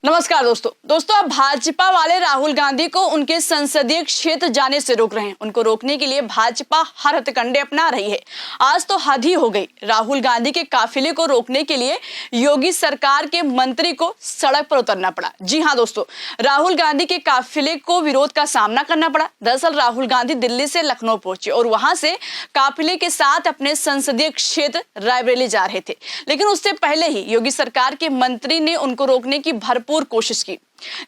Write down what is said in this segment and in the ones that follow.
नमस्कार दोस्तों अब भाजपा वाले राहुल गांधी को उनके संसदीय क्षेत्र जाने से रोक रहे हैं। उनको रोकने के लिए भाजपा हर हथकंडे अपना रही है। आज तो हद ही हो गई। राहुल गांधी के काफिले को रोकने के लिए योगी सरकार के मंत्री को सड़क पर उतरना पड़ा। जी हां दोस्तों, राहुल गांधी के काफिले को विरोध का सामना करना पड़ा। दरअसल राहुल गांधी दिल्ली से लखनऊ पहुंचे और वहां से काफिले के साथ अपने संसदीय क्षेत्र रायबरेली जा रहे थे, लेकिन उससे पहले ही योगी सरकार के मंत्री ने उनको रोकने की भरपूर कोशिश की।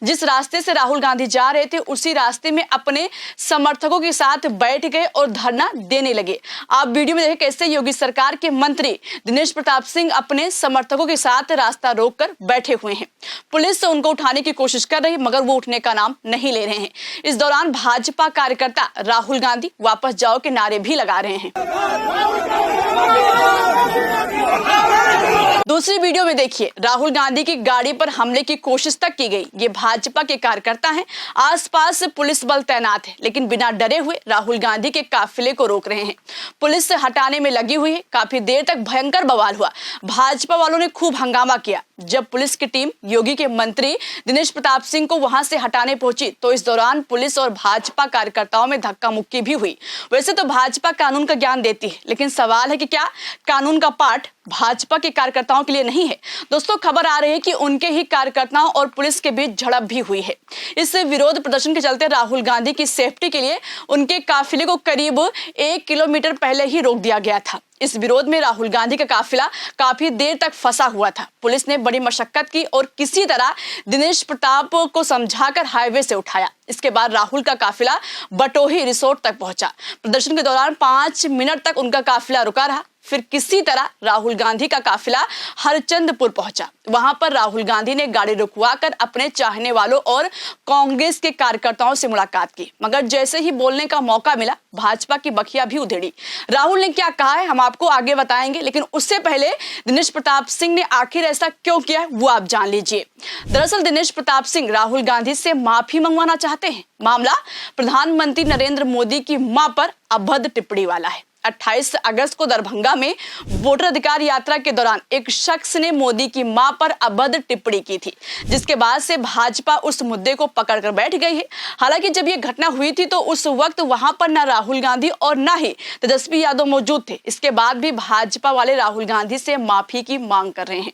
जिस रास्ते से राहुल गांधी जा रहे थे उसी रास्ते में अपने समर्थकों के साथ बैठ गए और धरना देने लगे। आप वीडियो में देखें कैसे योगी सरकार के मंत्री दिनेश प्रताप सिंह अपने समर्थकों के साथ रास्ता रोककर बैठे हुए हैं। पुलिस उनको उठाने की कोशिश कर रही है मगर वो उठने का नाम नहीं ले रहे हैं। इस दौरान भाजपा कार्यकर्ता राहुल गांधी वापस जाओ के नारे भी लगा रहे हैं। दूसरी वीडियो में देखिए, राहुल गांधी की गाड़ी पर हमले की कोशिश तक की गई। ये भाजपा के कार्यकर्ता हैं, आसपास पुलिस बल तैनात है, लेकिन बिना डरे हुए राहुल गांधी के काफिले को रोक रहे हैं। पुलिस से हटाने में लगी हुई है। काफी देर तक भयंकर बवाल हुआ। भाजपा वालों ने खूब हंगामा किया। जब पुलिस की टीम योगी के मंत्री दिनेश प्रताप सिंह को वहां से हटाने पहुंची तो इस दौरान पुलिस और भाजपा कार्यकर्ताओं में धक्का मुक्की भी हुई। वैसे तो भाजपा कानून का ज्ञान देती है, लेकिन सवाल है कि क्या कानून का पाठ भाजपा के कार्यकर्ताओं के लिए नहीं है। दोस्तों, खबर आ रही है कि उनके ही कार्यकर्ताओं और पुलिस के बीच झड़प भी हुई है। इस विरोध प्रदर्शन के चलते राहुल गांधी की सेफ्टी के लिए उनके काफिले को करीब 1 किलोमीटर पहले ही रोक दिया गया था। इस विरोध में राहुल गांधी का काफिला काफी देर तक फंसा हुआ था। पुलिस ने बड़ी मशक्कत की और किसी तरह दिनेश प्रताप को समझाकर हाईवे से उठाया। इसके बाद राहुल का काफिला बटोही रिसोर्ट तक पहुंचा। प्रदर्शन के दौरान 5 मिनट तक उनका काफिला रुका रहा। फिर किसी तरह राहुल गांधी का काफिला हरचंदपुर पहुंचा। वहां पर राहुल गांधी ने गाड़ी रुकवाकर अपने चाहने वालों और कांग्रेस के कार्यकर्ताओं से मुलाकात की, मगर जैसे ही बोलने का मौका मिला भाजपा की बखिया भी उधेड़ी। राहुल ने क्या कहा है हम आपको आगे बताएंगे, लेकिन उससे पहले दिनेश प्रताप सिंह ने आखिर ऐसा क्यों किया वो आप जान लीजिए। दरअसल दिनेश प्रताप सिंह राहुल गांधी से माफी मंगवाना चाहते हैं। मामला प्रधानमंत्री नरेंद्र मोदी की मां पर अभद्र टिप्पणी वाला है। 28 अगस्त को दरभंगा में वोटर अधिकार यात्रा के दौरान एक शख्स ने मोदी की मां पर अभद्र टिप्पणी की थी, जिसके बाद से भाजपा उस मुद्दे को पकड़कर बैठ गई है। हालांकि जब ये घटना हुई थी तो उस वक्त वहां पर न राहुल गांधी और न ही तेजस्वी यादव मौजूद थे। इसके बाद भी भाजपा वाले राहुल गांधी से माफी की मांग कर रहे हैं।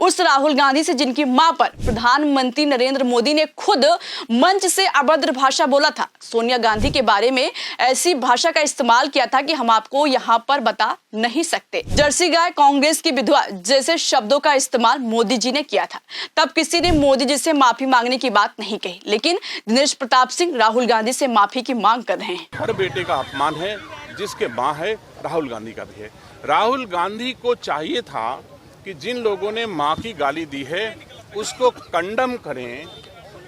उस राहुल गांधी से जिनकी मां पर प्रधानमंत्री नरेंद्र मोदी ने खुद मंच से अभद्र भाषा बोला था। सोनिया गांधी के बारे में ऐसी भाषा का इस्तेमाल किया था कि हम आपको यहाँ पर बता नहीं सकते। जर्सी गाय, कांग्रेस की विधवा जैसे शब्दों का इस्तेमाल मोदी जी ने किया था। तब किसी ने मोदी जी से माफी मांगने की बात नहीं कही, लेकिन दिनेश प्रताप सिंह राहुल गांधी से माफी की मांग कर रहे हैं। हर बेटे का अपमान है, जिसके मां है राहुल गांधी का भी है। राहुल गांधी को चाहिए था कि जिन लोगों ने मां की गाली दी है उसको कंडम करें,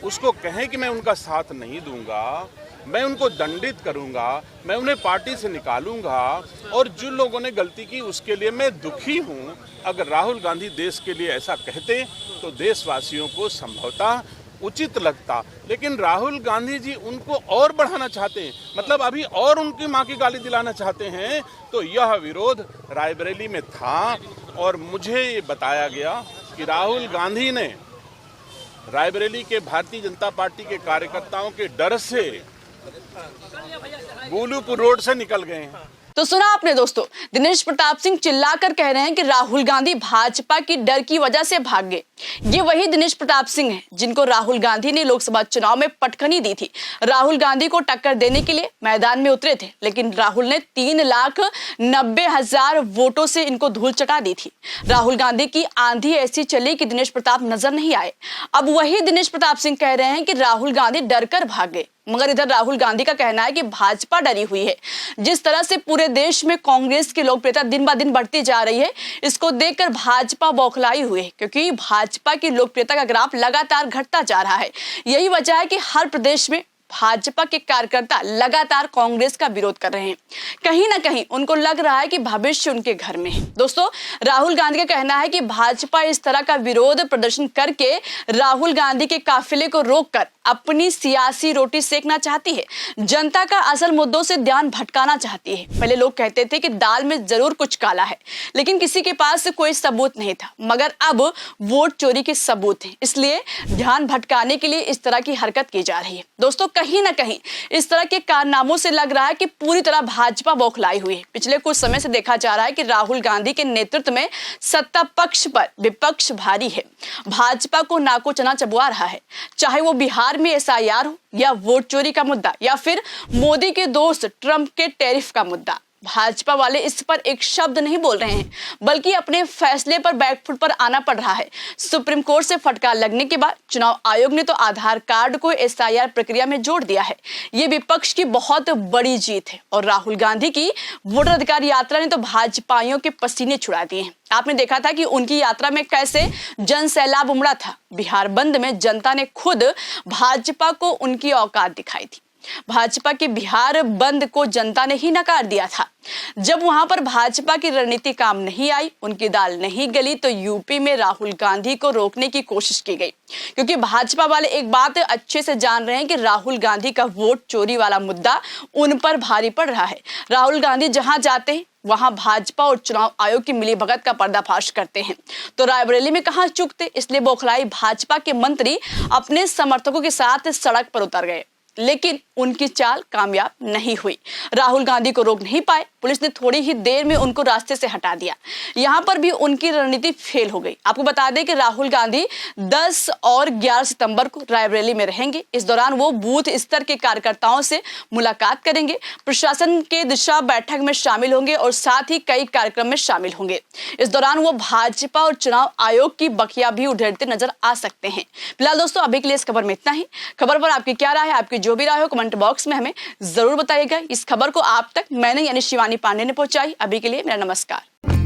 उसको कहें कि मैं उनका साथ नहीं दूंगा, मैं उनको दंडित करूंगा, मैं उन्हें पार्टी से निकालूंगा। और जिन लोगों ने गलती की उसके लिए मैं दुखी हूं। अगर राहुल गांधी देश के लिए ऐसा कहते तो देशवासियों को संभवतः उचित लगता, लेकिन राहुल गांधी जी उनको और बढ़ाना चाहते हैं, मतलब अभी और उनकी मां की गाली दिलाना चाहते हैं। तो यह विरोध रायबरेली में था और मुझे ये बताया गया कि राहुल गांधी ने रायबरेली के भारतीय जनता पार्टी के कार्यकर्ताओं के डर से गोलूपुर रोड से निकल गए हैं। तो सुना आपने दोस्तों, दिनेश प्रताप सिंह चिल्लाकर कह रहे हैं कि राहुल गांधी भाजपा की डर की वजह से भाग गए। ये वही दिनेश प्रताप सिंह हैं जिनको राहुल गांधी ने लोकसभा चुनाव में पटखनी दी थी। राहुल गांधी को टक्कर देने के लिए मैदान में उतरे थे, लेकिन राहुल ने 3,90,000 वोटों से इनको धूल चटा दी थी। राहुल गांधी की आंधी ऐसी चली कि दिनेश प्रताप नजर नहीं आए। अब वही दिनेश प्रताप सिंह कह रहे हैं कि राहुल गांधी डर कर भाग गए, मगर इधर राहुल गांधी का कहना है कि भाजपा डरी हुई है। जिस तरह से पूरे देश में कांग्रेस की लोकप्रियता दिन ब दिन बढ़ती जा रही है, इसको देखकर भाजपा बौखलाई हुई है, क्योंकि भाजपा की लोकप्रियता का ग्राफ लगातार घटता जा रहा है। यही वजह है कि हर प्रदेश में भाजपा के कार्यकर्ता लगातार कांग्रेस का विरोध कर रहे हैं। कहीं ना कहीं उनको लग रहा है कि भविष्य उनके घर में है। दोस्तों, राहुल गांधी का कहना है कि भाजपा इस तरह का विरोध प्रदर्शन करके राहुल गांधी के काफिले को रोककर अपनी सियासी रोटी सेकना चाहती है, जनता का असल मुद्दों से ध्यान भटकाना चाहती है। पहले लोग कहते थे कि दाल में जरूर कुछ काला है, लेकिन किसी के पास कोई सबूत नहीं था, मगर अब वोट चोरी के सबूत हैं। इसलिए ध्यान भटकाने के लिए इस तरह की हरकत की जा रही है। दोस्तों, कहीं ना कहीं इस तरह के कारनामों से लग रहा है कि पूरी तरह भाजपा बौखलाई हुई है। पिछले कुछ समय से देखा जा रहा है कि राहुल गांधी के नेतृत्व में सत्ता पक्ष पर विपक्ष भारी है, भाजपा को नाको चना चबवा रहा है। चाहे वो बिहार में एसआईआर हो, या वोट चोरी का मुद्दा, या फिर मोदी के दोस्त ट्रंप के टैरिफ का मुद्दा, भाजपा वाले इस पर एक शब्द नहीं बोल रहे हैं, बल्कि अपने फैसले पर बैकफुट पर आना पड़ रहा है। सुप्रीम कोर्ट से फटकार लगने के बाद चुनाव आयोग ने तो आधार कार्ड को एसआईआर प्रक्रिया में जोड़ दिया है। ये विपक्ष की बहुत बड़ी जीत है। और राहुल गांधी की वोटर अधिकार यात्रा ने तो भाजपाइयों के पसीने छुड़ा दिए हैं। आपने देखा था कि उनकी यात्रा में कैसे जन सैलाब उमड़ा था। बिहार बंद में जनता ने खुद भाजपा को उनकी औकात दिखाई थी। भाजपा के बिहार बंद को जनता ने ही नकार दिया था। जब वहां पर भाजपा की रणनीति काम नहीं आई, उनकी दाल नहीं गली, तो यूपी में राहुल गांधी को रोकने की कोशिश की गई। क्योंकि भाजपा वाले एक बात अच्छे से जान रहे हैं कि राहुल गांधी का वोट चोरी वाला मुद्दा उन पर भारी पड़ रहा है। राहुल गांधी जहां जाते हैं वहां भाजपा और चुनाव आयोग की मिलीभगत का पर्दाफाश करते हैं, तो रायबरेली में कहां चूकते। इसलिए बौखलाई भाजपा के मंत्री अपने समर्थकों के साथ सड़क पर उतर गए, लेकिन उनकी चाल कामयाब नहीं हुई। राहुल गांधी को रोक नहीं पाए। पुलिस ने थोड़ी ही देर में उनको रास्ते से हटा दिया। यहां पर भी उनकी रणनीति फेल हो गई। आपको बता दें कि राहुल गांधी 10 और 11 सितंबर को रायबरेली में रहेंगे। इस दौरान वो बूथ स्तर के कार्यकर्ताओं से मुलाकात करेंगे, प्रशासन के दिशा बैठक में शामिल होंगे और साथ ही कई कार्यक्रम में शामिल होंगे। इस दौरान वो भाजपा और चुनाव आयोग की बखिया भी उधेड़ते नजर आ सकते हैं। फिलहाल दोस्तों, अभी के लिए इस खबर में इतना ही। खबर पर आपकी क्या राय है, आपकी जो भी राय हो कमेंट बॉक्स में हमें जरूर बताइएगा। इस खबर को आप तक मैंने यानी शिवानी पांडे ने पहुंचाई। अभी के लिए मेरा नमस्कार।